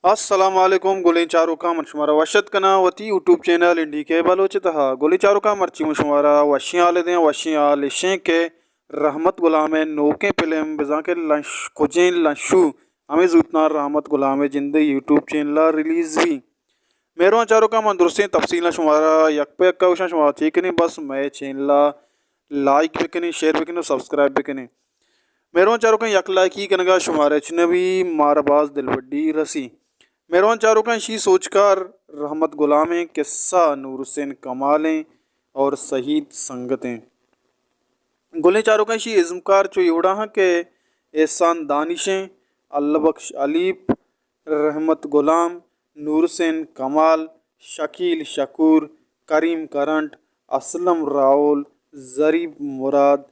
अस्सलामुअलैकुम गोली चारों का मशमारा वशत कना वती यूट्यूब चैनल इंडी के बलोचितहा गोली चारों का मर्ची मशमारा वशियाल दें वशियाल शें के रहमत गुलाम नोके फिल्म बिजा के लंश कुजें लंशु हमें जुतना रहमत गुलाम जिंदे यूट्यूब चैनल रिलीज भी मेहरबान चारों का मंदरुस्तें तफसील शुमारा यक पे यक्का उशा शुमारा ठीक नहीं बस मैं चैनल लाइक भी कनी शेयर भी कनी सब्सक्राइब भी कनी मेहरबान चारों का यक लाइक ही कनगा शुमारे चनवी मारबाज दिलवड्डी रसी मेहरबान चारों का इसी सोचकर रहमत गुलामें किस्सा नूर हुसैन कमालें और शहीद संगतें गुलें चारों का इसी इज़्मकार चो योड़ा है के एहसान दानिशें अल्लाह बख्श अलीप रहमत गुलाम नूर हुसैन कमाल शकील शकूर करीम करंट असलम राउल जरीब मुराद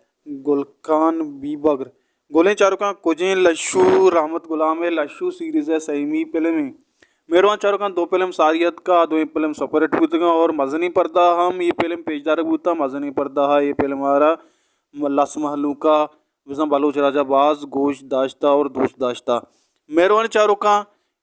गुलकान बीबग्र गोलें चारों का कुजें लशू रहमत गुलाम लशू सीरीज़ है सहीमी फिल्म मेहरबान चारों खान दो फिल्म सारियत का दो फिल्म सपरेट बूतगा और मजनी पर्दा हम ये फिल्म पेजदार बूता मजनी पर्दा है ये फिल्म हमारा लस महलू का विजम बलोच राजा बाज गोश दाश्ता और दोस्त दाश्ता मेहरबान चारों का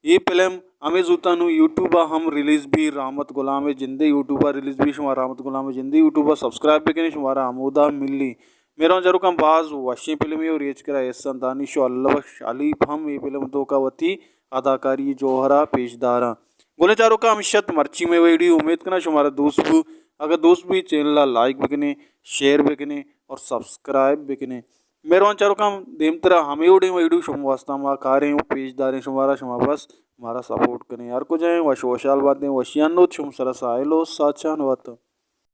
ये फिल्म हमें जूता नु यूट्यूबा हम रिलीज भी रहमत गुलाम जिंदे यूट्यूबा रिलीज भी शुमारा रहमत गुलाम जिंदे यूट्यूबा सब्सक्राइब भी करें शुमारा आमोदा मिली मेरा चारों का बाज वशी फिल्म और रेच करा एहसान दानिश अल्लाह बख्श अलीफ हम ये फिल्म दो का वती अदाकारी जोहरा पेशदारा गोले चारों का हमेशत मर्ची में वीडियो उम्मीद करना शुमारा दोस्त भी अगर दोस्त भी चैनल लाइक बिकने शेयर बिकने और सब्सक्राइब बिकने मेहरबान चारों का देम तरह हमें उड़े वीडियो शुम वास्ता मा कारें पेशदारें शुमारा शुमा बस हमारा सपोर्ट करें यार को जाए वश वशाल बातें वशियान शुम सरस आयलो साचान वाता